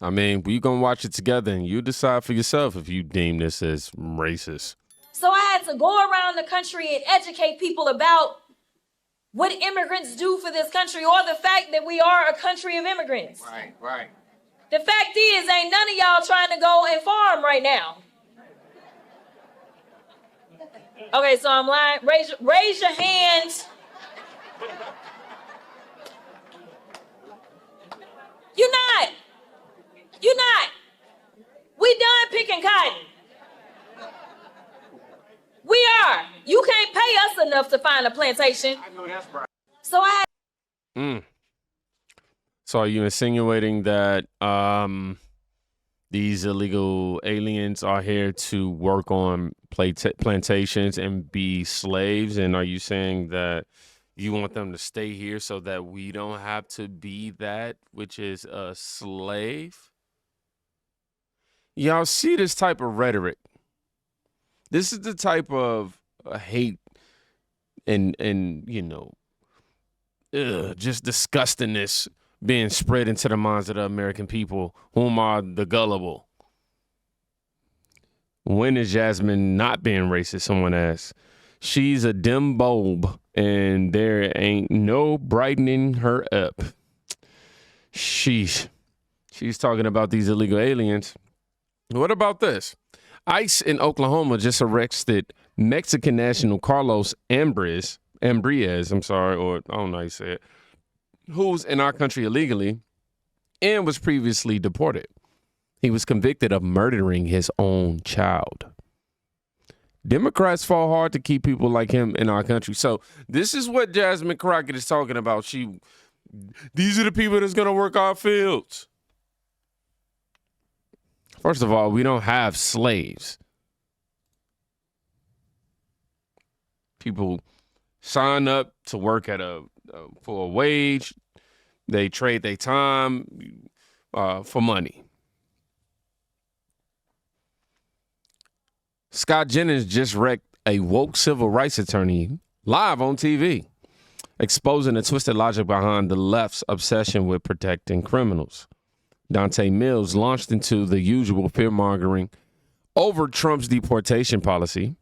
I mean, we gonna watch it together, and you decide for yourself if you deem this as racist. So I had to go around the country and educate people about what immigrants do for this country, or the fact that we are a country of immigrants. Right. The fact is, ain't none of y'all trying to go and farm right now. Okay, so I'm lying. Raise your hand. You're not. We done picking cotton. We are. You can't pay us enough to find a plantation. I know that's right. So I had. So are you insinuating that these illegal aliens are here to work on plantations and be slaves? And are you saying that you want them to stay here so that we don't have to be that, which is a slave? Y'all see this type of rhetoric. This is the type of hate and just disgustingness being spread into the minds of the American people, whom are the gullible. When is Jasmine not being racist? Someone asked. She's a dim bulb, and there ain't no brightening her up. Sheesh. She's talking about these illegal aliens. What about this? ICE in Oklahoma just arrested Mexican national Carlos Ambriz, or I don't know how you say it, who's in our country illegally and was previously deported. He was convicted of murdering his own child. Democrats fall hard to keep people like him in our country. So this is what Jasmine Crockett is talking about. These are the people that's going to work our fields. First of all, we don't have slaves. People sign up to work for a wage. They trade their time for money. Scott Jennings just wrecked a woke civil rights attorney live on TV, exposing the twisted logic behind the left's obsession with protecting criminals. Dante Mills launched into the usual fear-mongering over Trump's deportation policy,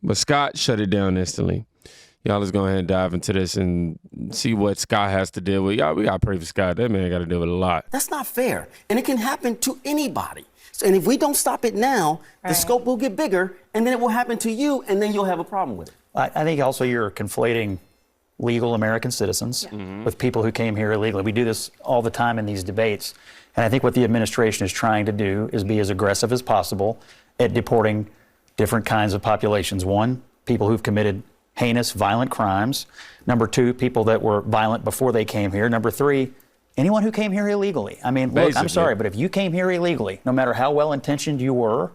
but Scott shut it down instantly. Y'all, let's go ahead and dive into this and see what Scott has to deal with. Y'all, we got to pray for Scott. That man got to deal with a lot. That's not fair, and it can happen to anybody. So, and if we don't stop it now, the scope will get bigger, and then it will happen to you, and then you'll have a problem with it. I think also you're conflating legal American citizens with people who came here illegally. We do this all the time in these debates. And I think what the administration is trying to do is be as aggressive as possible at deporting different kinds of populations. One, people who've committed heinous, violent crimes. Number two, people that were violent before they came here. Number three, anyone who came here illegally. I mean, look, I'm sorry, but if you came here illegally, no matter how well-intentioned you were,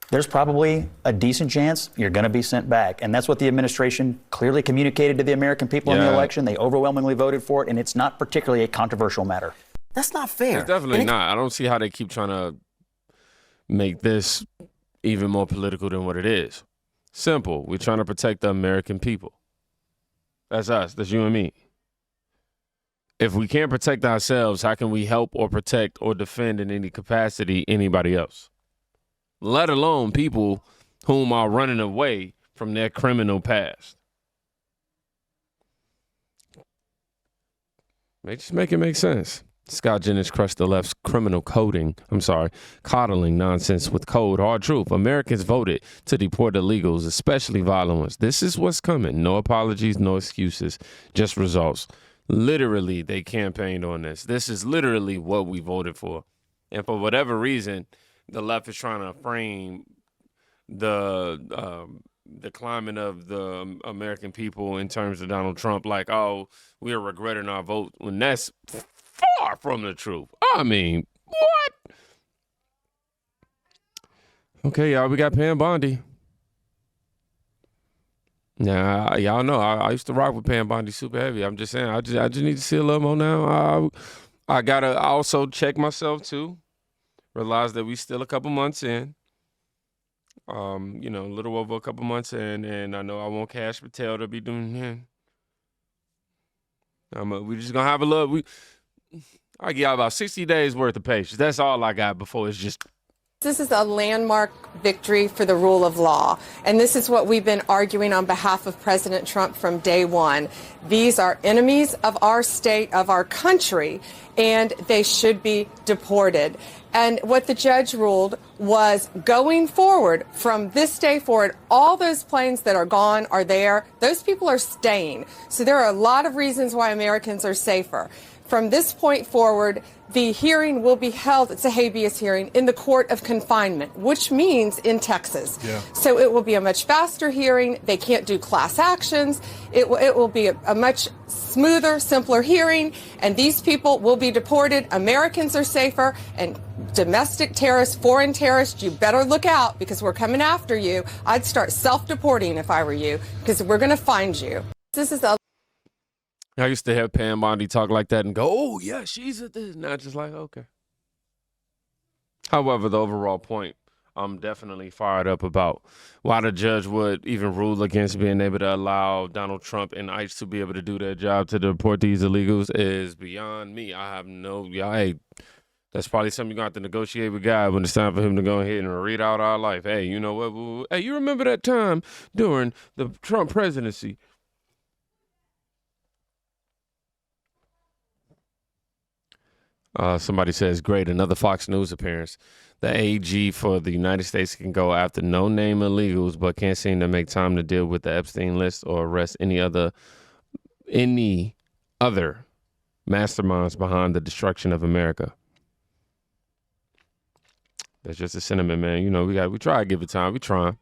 there's probably a decent chance you're going to be sent back. And that's what the administration clearly communicated to the American people in the election. They overwhelmingly voted for it, and it's not particularly a controversial matter. That's not fair. It's definitely not. I don't see how they keep trying to make this even more political than what it is. Simple. We're trying to protect the American people. That's us. That's you and me. If we can't protect ourselves, how can we help or protect or defend in any capacity anybody else? Let alone people whom are running away from their criminal past. Just make it make sense. Scott Jennings crushed the left's coddling nonsense with cold, hard truth. Americans voted to deport illegals, especially violent ones. This is what's coming. No apologies, no excuses, just results. Literally, they campaigned on this. This is literally what we voted for. And for whatever reason, the left is trying to frame the climate of the American people in terms of Donald Trump like, oh, we're regretting our vote, when that's far from the truth. I mean, what? Okay, y'all, we got Pam Bondi. Now, y'all know I used to rock with Pam Bondi super heavy. I'm just saying, I just need to see a little more now. I gotta also check myself too. Realize that we still a couple months in. A little over a couple months in, and I know I want Cash Patel to be doing. We just gonna have a little. I give y'all about 60 days worth of patience. That's all I got before it's just. This is a landmark victory for the rule of law. And this is what we've been arguing on behalf of President Trump from day one. These are enemies of our state, of our country, and they should be deported. And what the judge ruled was going forward, from this day forward, all those planes that are gone are there. Those people are staying. So there are a lot of reasons why Americans are safer. From this point forward, the hearing will be held, it's a habeas hearing, in the court of confinement, which means in Texas. Yeah. So it will be a much faster hearing. They can't do class actions. It will be a much smoother, simpler hearing, and these people will be deported. Americans are safer, and domestic terrorists, foreign terrorists, you better look out because we're coming after you. I'd start self-deporting if I were you, because we're going to find you. This is a I used to have Pam Bondi talk like that and go, oh, yeah, she's at this. Not just like, okay. However, the overall point, I'm definitely fired up about why the judge would even rule against being able to allow Donald Trump and ICE to be able to do their job to deport these illegals is beyond me. I have no, hey, that's probably something you're going to have to negotiate with God when it's time for him to go ahead and read out our life. Hey, you know what? Hey, you remember that time during the Trump presidency? Somebody says, great, another Fox News appearance. The AG for the United States can go after no-name illegals, but can't seem to make time to deal with the Epstein list or arrest any other masterminds behind the destruction of America. That's just a sentiment, man. You know, we try to give it time. We trying.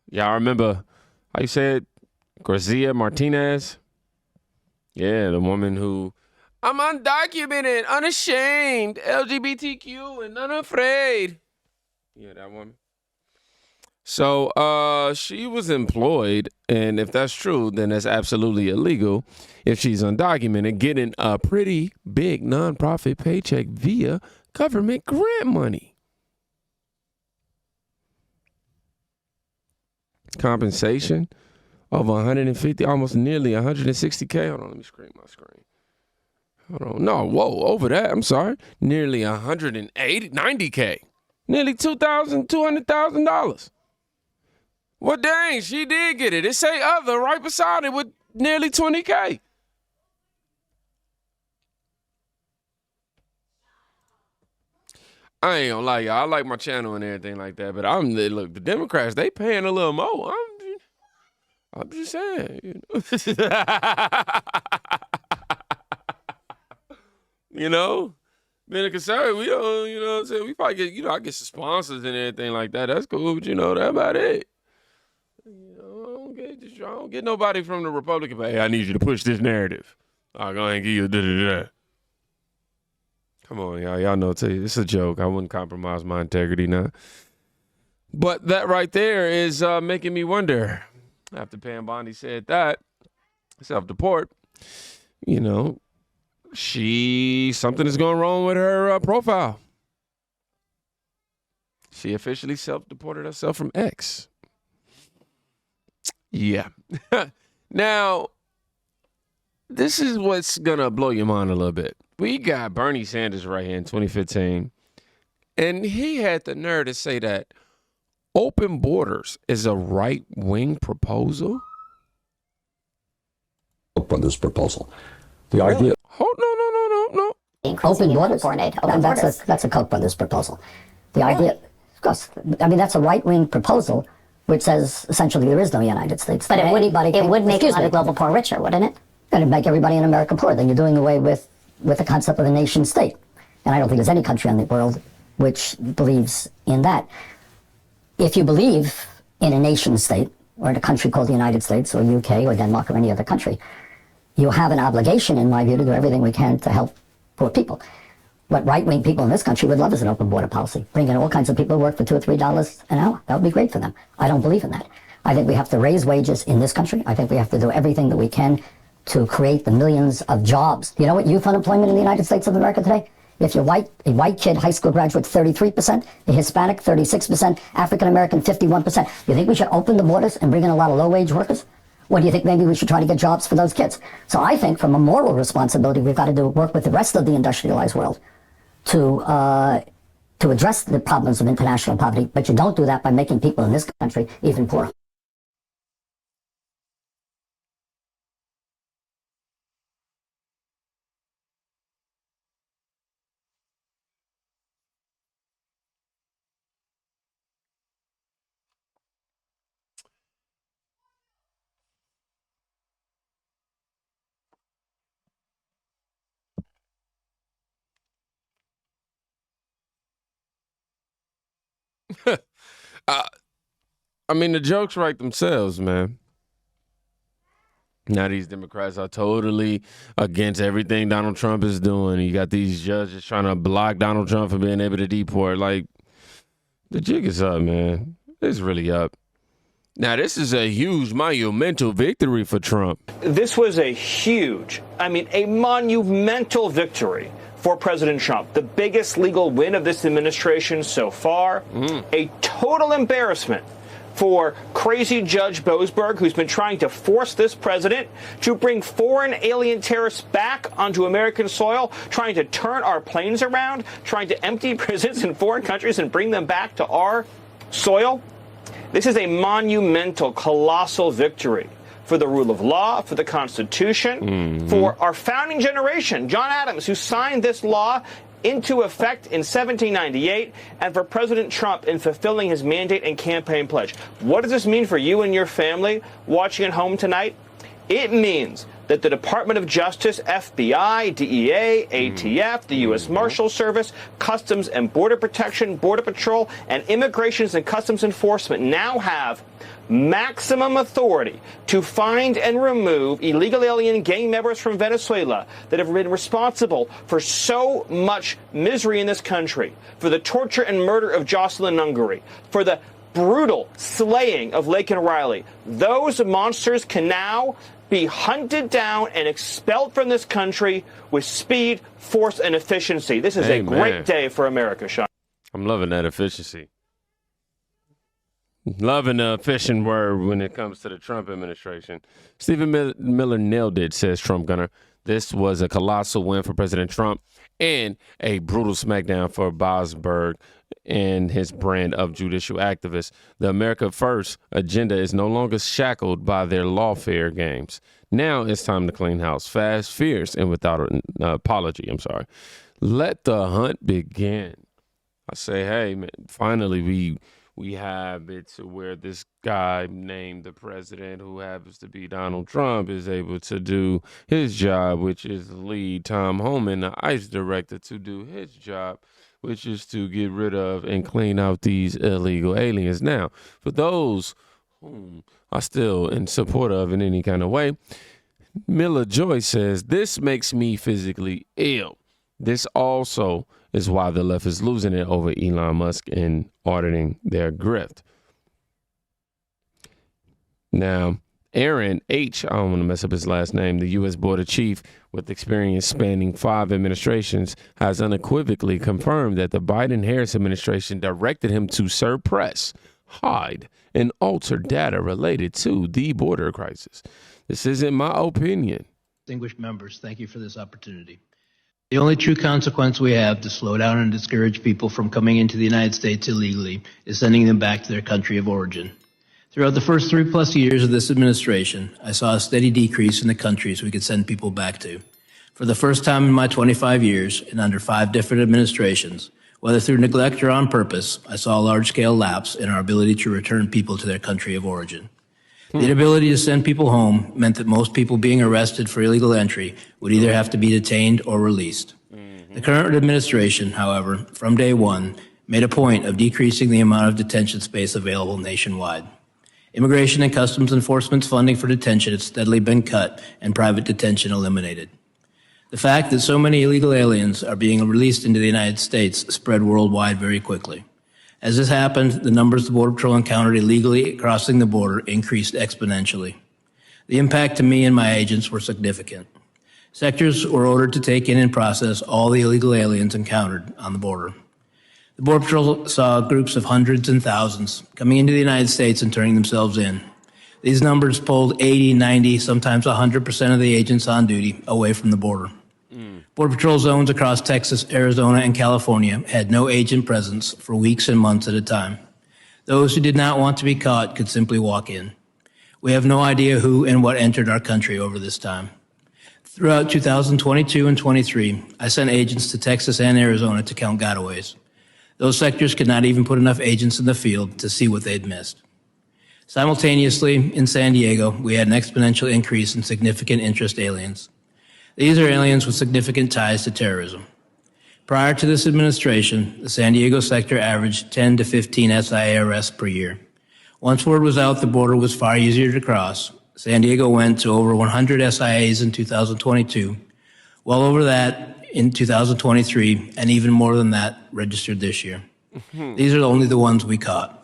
Y'all remember how you said Garcia Martinez? Yeah, the woman who, I'm undocumented, unashamed, LGBTQ, and unafraid. Yeah, that woman. So she was employed, and if that's true, then that's absolutely illegal if she's undocumented, getting a pretty big nonprofit paycheck via government grant money. Compensation of 150, almost nearly 160K. Hold on, let me screen my screen. Hold on. No, whoa, over that. I'm sorry. Nearly 90K. Nearly $200,000. Well, dang, she did get it. It say other right beside it with nearly 20K. I ain't gonna lie, y'all. I like my channel and everything like that, but look, the Democrats, they paying a little more. I'm just saying, you know. You know, being a conservative, we don't, you know what I'm saying? We probably get, I get some sponsors and everything like that. That's cool, but that's about it. You know, I don't get nobody from the Republican, but hey, I need you to push this narrative. I'll go ahead and give you da-da-da. Come on, y'all. Y'all know, it's a joke. I wouldn't compromise my integrity now. But that right there is making me wonder. After Pam Bondi said that, self-deport, something is going wrong with her profile. She officially self-deported herself from X. Yeah. Now, this is what's going to blow your mind a little bit. We got Bernie Sanders right here in 2015, and he had the nerve to say that open borders is a right-wing proposal. On this proposal. The idea. No. Open borders. That's a Koch brothers proposal. The idea, of course, that's a right-wing proposal, which says essentially there is no United States. But it would make a lot of global poor richer, wouldn't it? And it'd make everybody in America poor. Then you're doing away with the concept of the nation state. And I don't think there's any country in the world which believes in that. If you believe in a nation state, or in a country called the United States, or UK, or Denmark, or any other country, you have an obligation, in my view, to do everything we can to help poor people. What right-wing people in this country would love is an open border policy. Bring in all kinds of people who work for $2 or $3 an hour. That would be great for them. I don't believe in that. I think we have to raise wages in this country. I think we have to do everything that we can to create the millions of jobs. You know what youth unemployment in the United States of America today? If you're a white kid, high school graduate, 33%, a Hispanic, 36%, African-American, 51%. You think we should open the borders and bring in a lot of low-wage workers? Or do you think maybe we should try to get jobs for those kids? So I think from a moral responsibility, we've got to work with the rest of the industrialized world to address the problems of international poverty, but you don't do that by making people in this country even poorer. I mean, the jokes write themselves, man. Now these Democrats are totally against everything Donald Trump is doing. You got these judges trying to block Donald Trump from being able to deport. Like, the jig is up, man. It's really up. Now, this is a huge, monumental victory for Trump. This was a huge, a monumental victory for President Trump. The biggest legal win of this administration so far. A total embarrassment for crazy Judge Boasberg, who's been trying to force this president to bring foreign alien terrorists back onto American soil, trying to turn our planes around, trying to empty prisons in foreign countries and bring them back to our soil. This is a monumental, colossal victory for the rule of law, for the Constitution, for our founding generation, John Adams, who signed this law into effect in 1798, and for President Trump in fulfilling his mandate and campaign pledge. What does this mean for you and your family watching at home tonight? It means that the Department of Justice, FBI, DEA, ATF, the U.S. Marshal Service, Customs and Border Protection, Border Patrol, and Immigrations and Customs Enforcement now have maximum authority to find and remove illegal alien gang members from Venezuela that have been responsible for so much misery in this country, for the torture and murder of Jocelyn Nungary, for the brutal slaying of Laken Riley. Those monsters can now be hunted down and expelled from this country with speed, force, and efficiency. This is a great day for America, Sean. I'm loving that efficiency. Loving the efficient word when it comes to the Trump administration. Stephen Miller nailed it, says Trump Gunner. This was a colossal win for President Trump and a brutal smackdown for Boasberg and his brand of judicial activists. The America First agenda is no longer shackled by their lawfare games. Now it's time to clean house, fast, fierce, and without an apology. Let the hunt begin. I say, hey, man, finally we have it to where this guy named the president, who happens to be Donald Trump, is able to do his job, which is lead Tom Homan, the ICE director, to do his job, which is to get rid of and clean out these illegal aliens. Now, for those whom are still in support of in any kind of way, Miller Joyce says, this makes me physically ill. This also is why the left is losing it over Elon Musk and auditing their grift. Now, Aaron H., I don't want to mess up his last name, the U.S. border chief with experience spanning 5 administrations, has unequivocally confirmed that the Biden-Harris administration directed him to suppress, hide, and alter data related to the border crisis. This isn't my opinion. Distinguished members, thank you for this opportunity. The only true consequence we have to slow down and discourage people from coming into the United States illegally is sending them back to their country of origin. Throughout the first 3+ years of this administration, I saw a steady decrease in the countries we could send people back to. For the first time in my 25 years, and under 5 different administrations, whether through neglect or on purpose, I saw a large-scale lapse in our ability to return people to their country of origin. The inability to send people home meant that most people being arrested for illegal entry would either have to be detained or released. The current administration, however, from day one, made a point of decreasing the amount of detention space available nationwide. Immigration and Customs Enforcement's funding for detention has steadily been cut and private detention eliminated. The fact that so many illegal aliens are being released into the United States spread worldwide very quickly. As this happened, the numbers the Border Patrol encountered illegally crossing the border increased exponentially. The impact to me and my agents were significant. Sectors were ordered to take in and process all the illegal aliens encountered on the border. The Border Patrol saw groups of hundreds and thousands coming into the United States and turning themselves in. These numbers pulled 80, 90, sometimes 100% of the agents on duty away from the border. Border Patrol zones across Texas, Arizona, and California had no agent presence for weeks and months at a time. Those who did not want to be caught could simply walk in. We have no idea who and what entered our country over this time. Throughout 2022 and 23, I sent agents to Texas and Arizona to count gotaways. Those sectors could not even put enough agents in the field to see what they'd missed. Simultaneously, in San Diego, we had an exponential increase in significant interest aliens. These are aliens with significant ties to terrorism. Prior to this administration, the San Diego sector averaged 10 to 15 SIA arrests per year. Once word was out the border was far easier to cross, San Diego went to over 100 SIAs in 2022, well over that in 2023, and even more than that registered this year. These are only the ones we caught.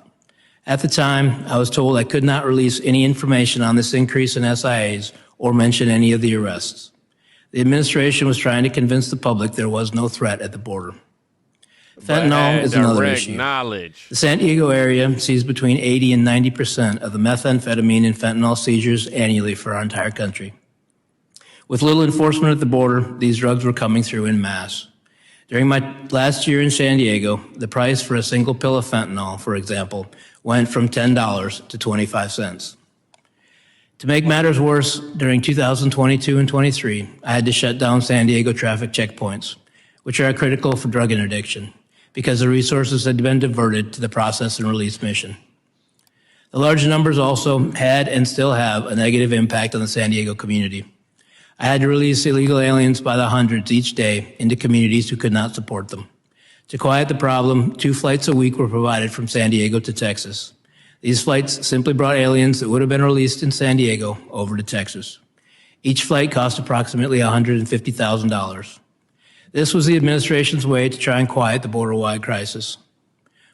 At the time, I was told I could not release any information on this increase in SIAs or mention any of the arrests. The administration was trying to convince the public there was no threat at the border. Fentanyl is another issue. The San Diego area sees between 80 and 90% of the methamphetamine and fentanyl seizures annually for our entire country. With little enforcement at the border, these drugs were coming through in mass. During my last year in San Diego, the price for a single pill of fentanyl, for example, went from $10 to 25 cents. To make matters worse, during 2022 and 23, I had to shut down San Diego traffic checkpoints, which are critical for drug interdiction, because the resources had been diverted to the process and release mission. The large numbers also had and still have a negative impact on the San Diego community. I had to release illegal aliens by the hundreds each day into communities who could not support them. To quiet the problem, 2 flights a week were provided from San Diego to Texas. These flights simply brought aliens that would have been released in San Diego over to Texas. Each flight cost approximately $150,000. This was the administration's way to try and quiet the border-wide crisis.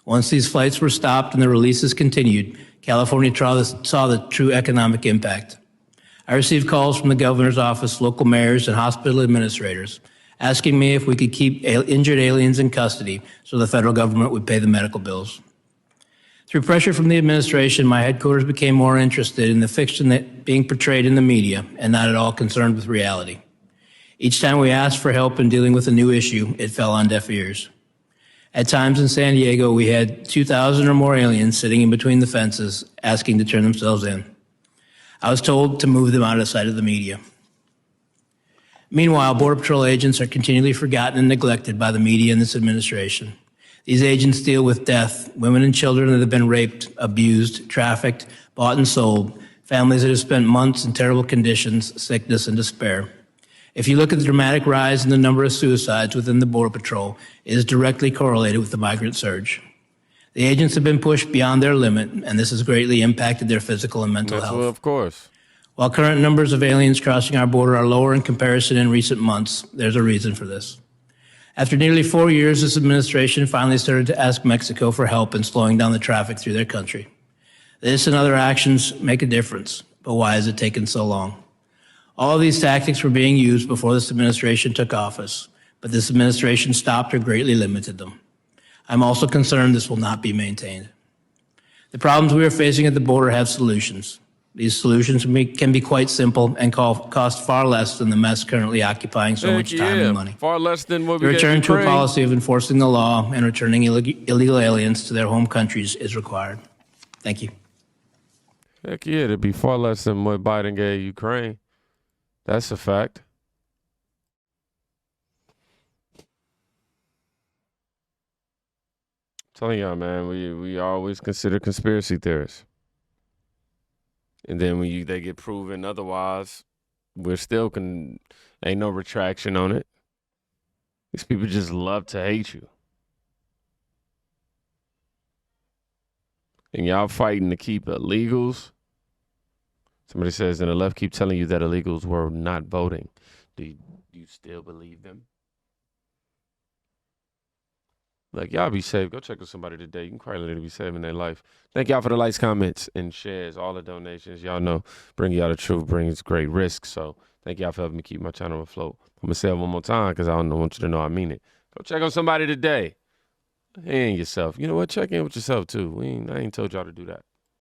Once these flights were stopped and the releases continued, California saw the true economic impact. I received calls from the governor's office, local mayors, and hospital administrators asking me if we could keep injured aliens in custody so the federal government would pay the medical bills. Through pressure from the administration, my headquarters became more interested in the fiction that being portrayed in the media and not at all concerned with reality. Each time we asked for help in dealing with a new issue, it fell on deaf ears. At times in San Diego, we had 2,000 or more aliens sitting in between the fences asking to turn themselves in. I was told to move them out of sight of the media. Meanwhile, Border Patrol agents are continually forgotten and neglected by the media and this administration. These agents deal with death, women and children that have been raped, abused, trafficked, bought and sold, families that have spent months in terrible conditions, sickness, and despair. If you look at the dramatic rise in the number of suicides within the Border Patrol, it is directly correlated with the migrant surge. The agents have been pushed beyond their limit, and this has greatly impacted their physical and mental health. Well, of course. While current numbers of aliens crossing our border are lower in comparison in recent months, there's a reason for this. After nearly 4 years, this administration finally started to ask Mexico for help in slowing down the traffic through their country. This and other actions make a difference, but why has it taken so long? All of these tactics were being used before this administration took office, but this administration stopped or greatly limited them. I'm also concerned this will not be maintained. The problems we are facing at the border have solutions. These solutions can be quite simple and cost far less than the mess currently occupying so much time and money. Far less than what we The get return in to a Ukraine. policy of enforcing the law and returning illegal aliens to their home countries is required. Thank you. Heck yeah, it'd be far less than what Biden gave Ukraine. That's a fact. Telling y'all, man, we always consider conspiracy theorists. And then when they get proven otherwise, we're still ain't no retraction on it. These people just love to hate you. And y'all fighting to keep illegals. Somebody says, and the left keep telling you that illegals were not voting. Do you still believe them? Like, y'all be safe. Go check with somebody today. You can probably be saving their life. Thank y'all for the likes, comments, and shares, all the donations. Y'all know bringing y'all the truth brings great risk. So thank y'all for helping me keep my channel afloat. I'm going to say it one more time because I want you to know I mean it. Go check on somebody today. And yourself. You know what? Check in with yourself, too. I ain't told y'all to do that.